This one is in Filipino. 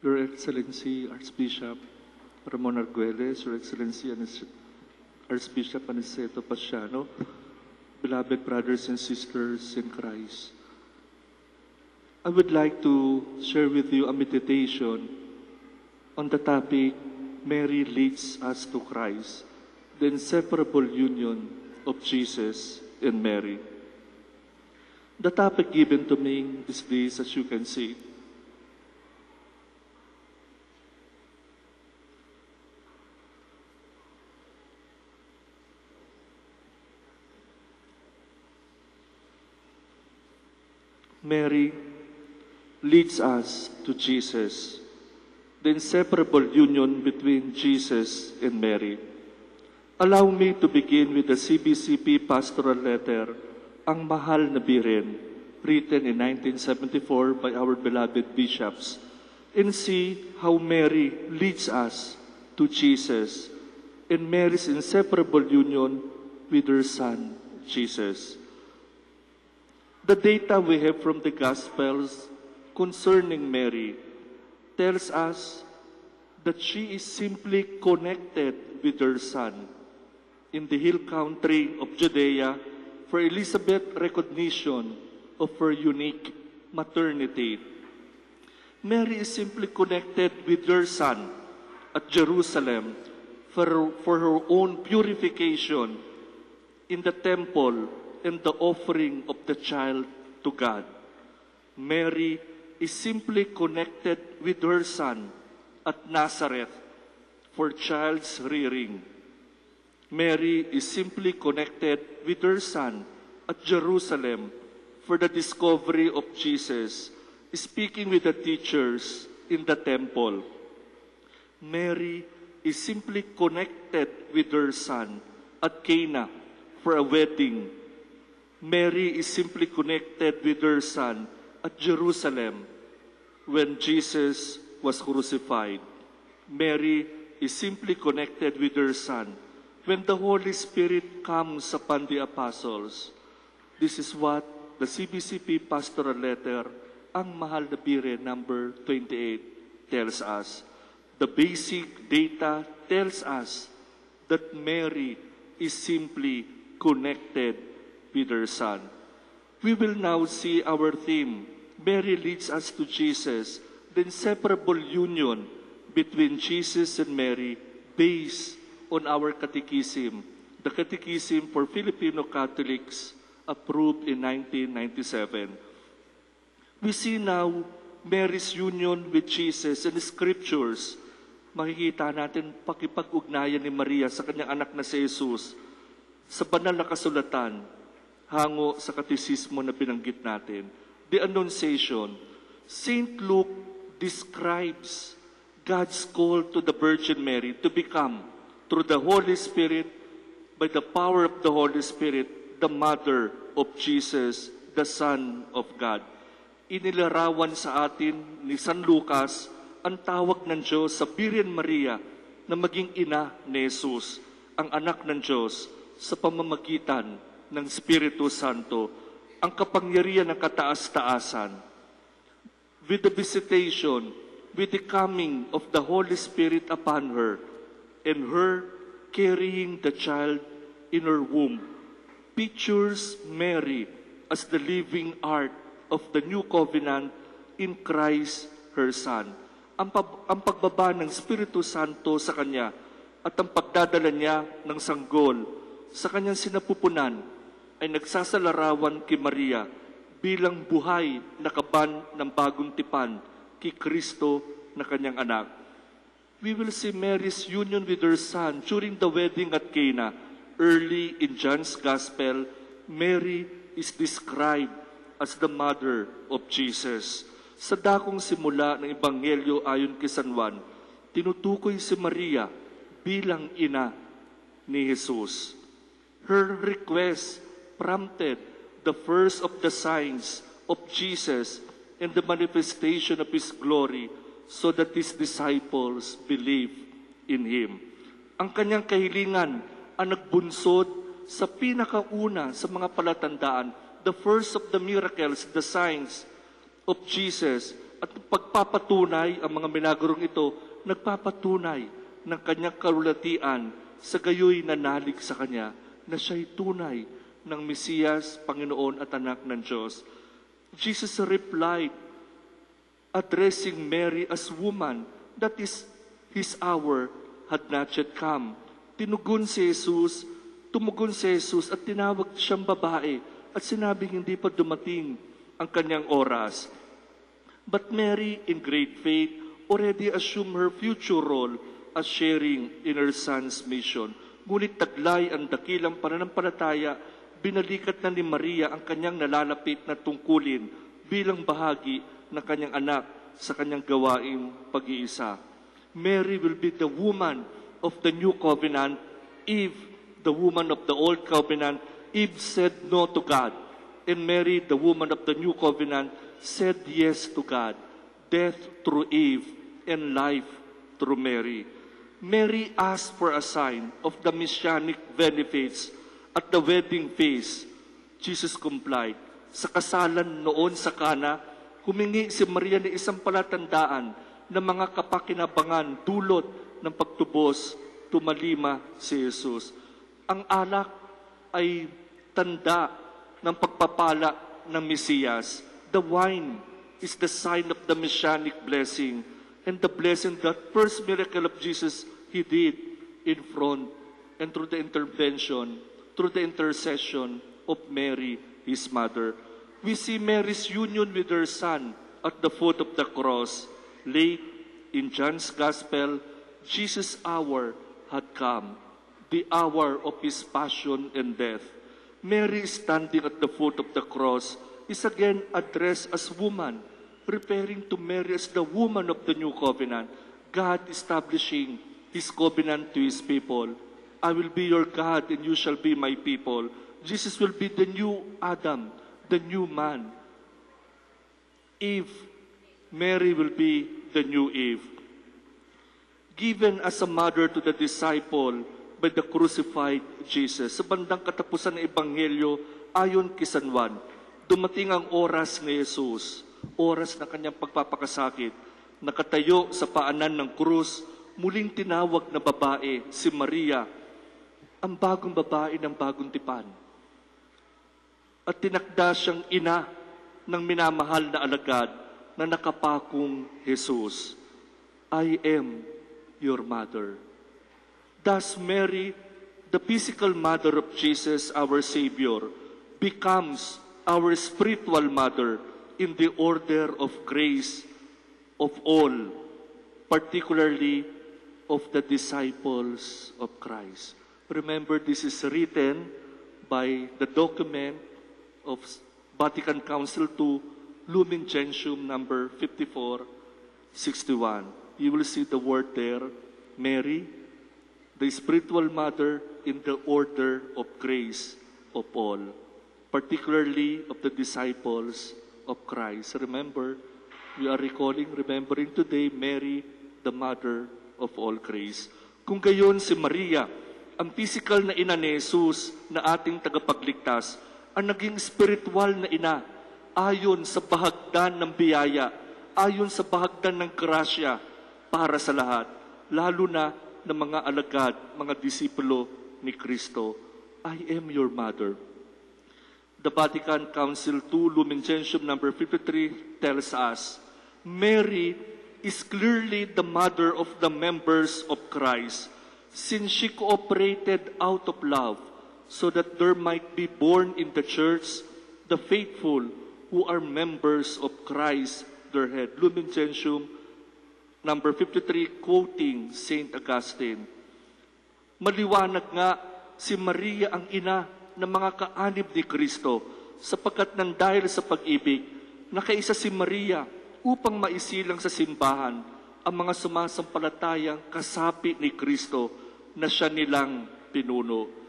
Your Excellency Archbishop Ramon Arguelles, Your Excellency Archbishop Aniceto Paciano, beloved brothers and sisters in Christ, I would like to share with you a meditation on the topic, Mary leads us to Christ, the inseparable union of Jesus and Mary. The topic given to me these days, as you can see, Mary leads us to Jesus, the inseparable union between Jesus and Mary. Allow me to begin with the CBCP pastoral letter, Ang Mahal na Birhen, written in 1974 by our beloved bishops, and see how Mary leads us to Jesus and Mary's inseparable union with her Son, Jesus. The data we have from the Gospels concerning Mary tells us that she is simply connected with her Son in the hill country of Judea for Elizabeth's recognition of her unique maternity. Mary is simply connected with her Son at Jerusalem for her own purification in the temple and the offering of the child to God. Mary is simply connected with her Son at Nazareth for child's rearing. Mary is simply connected with her Son at Jerusalem for the discovery of Jesus, speaking with the teachers in the temple. Mary is simply connected with her Son at Cana for a wedding. Mary is simply connected with her Son at Jerusalem when Jesus was crucified. Mary is simply connected with her Son when the Holy Spirit comes upon the apostles. This is what the CBCP pastoral letter, Ang Mahal na Birhen, number 28, tells us. The basic data tells us that Mary is simply connected with her Son. We will now see our theme, Mary leads us to Jesus, the inseparable union between Jesus and Mary based on our catechism, the Catechism for Filipino Catholics approved in 1997. We see now Mary's union with Jesus in the Scriptures. Makikita natin pakipag-ugnayan ni Maria sa kanyang anak na si Jesus sa banal na kasulatan, hango sa katekismo na binanggit natin. The Annunciation. Saint Luke describes God's call to the Virgin Mary to become, through the Holy Spirit, by the power of the Holy Spirit, the mother of Jesus, the Son of God. Inilarawan sa atin ni San Lucas ang tawag ng Diyos sa Birhen Maria na maging ina ni Jesus, ang anak ng Diyos, sa pamamagitan ng Espiritu Santo, ang kapangyarihan ng kataas-taasan. With the visitation, with the coming of the Holy Spirit upon her, and her carrying the child in her womb, pictures Mary as the living ark of the new covenant in Christ, her Son. Ang pagbaba ng Espiritu Santo sa kanya at ang pagdadala niya ng sanggol sa kanyang sinapupunan ay nagsasalarawan kay Maria bilang buhay na kaban ng bagong tipan kay Kristo na kanyang anak. We will see Mary's union with her Son during the wedding at Cana. Early in John's Gospel, Mary is described as the mother of Jesus. Sa dakong simula ng Ebanghelyo ayon kay San Juan, tinutukoy si Maria bilang ina ni Jesus. Her request prompted the first of the signs of Jesus and the manifestation of His glory so that His disciples believe in Him. Ang kanyang kahilingan ang nagbunsod sa pinakauna sa mga palatandaan, the first of the miracles, the signs of Jesus At pagpapatunay, ang mga milagorong ito, nagpapatunay ng kanyang kalulatian sa gayoy nanalig sa kanya na siya'y tunay ng Mesiyas, Panginoon at Anak ng Diyos. Jesus replied, addressing Mary as woman, that is, his hour had not yet come. Tumugon si Jesus at tinawag siyang babae at sinabing hindi pa dumating ang kanyang oras. But Mary, in great faith, already assumed her future role as sharing in her son's mission. Ngunit taglay ang dakilang pananampalataya, binalikat na ni Maria ang kanyang nalalapit na tungkulin bilang bahagi ng kanyang anak sa kanyang gawaing pag-iisa. Mary will be the woman of the new covenant. Eve, the woman of the old covenant, Eve said no to God. And Mary, the woman of the new covenant, said yes to God. Death through Eve and life through Mary. Mary asked for a sign of the messianic benefits at the wedding feast. Jesus complied. Sa kasalan noon sa Kana, humingi si Maria ng isang palatandaan ng mga kapakinabangan dulot ng pagtubos, tumalima si Jesus. Ang alak ay tanda ng pagpapala ng Mesiyas. The wine is the sign of the messianic blessing and the blessing that first miracle of Jesus he did in front and through the intervention, through the intercession of Mary, his mother. We see Mary's union with her son at the foot of the cross. Late in John's Gospel, Jesus' hour had come, the hour of his passion and death. Mary standing at the foot of the cross is again addressed as woman, referring to Mary as the woman of the new covenant, God establishing his covenant to his people. I will be your God and you shall be my people. Jesus will be the new Adam, the new man. Eve, Mary will be the new Eve. Given as a mother to the disciple by the crucified Jesus. Sa bandang katapusan ng Ebanghelyo, ayon kay San Juan, dumating ang oras ni Jesus, oras na kanyang pagpapakasakit, nakatayo sa paanan ng krus, muling tinawag na babae, si Maria, ang bagong babae ng bagong tipan. At tinakda siyang ina ng minamahal na alagad na nakapakong Jesus. I am your mother. Thus, Mary, the physical mother of Jesus, our Savior, becomes our spiritual mother in the order of grace of all, particularly of the disciples of Christ. Remember, this is written by the document of Vatican Council II, Lumen Gentium number 5461. You will see the word there, Mary, the spiritual mother in the order of grace of all, particularly of the disciples of Christ. Remember, we are remembering today, Mary, the mother of all grace. Kung gayon si Maria, ang physical na ina ni Jesus na ating tagapagligtas, ang naging spiritual na ina, ayon sa bahagdan ng biyaya, ayon sa bahagdan ng grasya para sa lahat, lalo na ng mga alagad, mga disipulo ni Kristo. I am your mother. The Vatican Council II, Lumen Gentium number 53 tells us, Mary is clearly the mother of the members of Christ, since she cooperated out of love, so that there might be born in the church the faithful who are members of Christ, their head. Lumen Gentium number 53, quoting Saint Augustine. Maliwanag nga, si Maria ang ina ng mga kaanib ni Kristo, sapagkat nang dahil sa pag-ibig, nakaisa si Maria upang maisilang sa simbahan ang mga sumasampalatayang kasapi ni Kristo na siya nilang pinuno.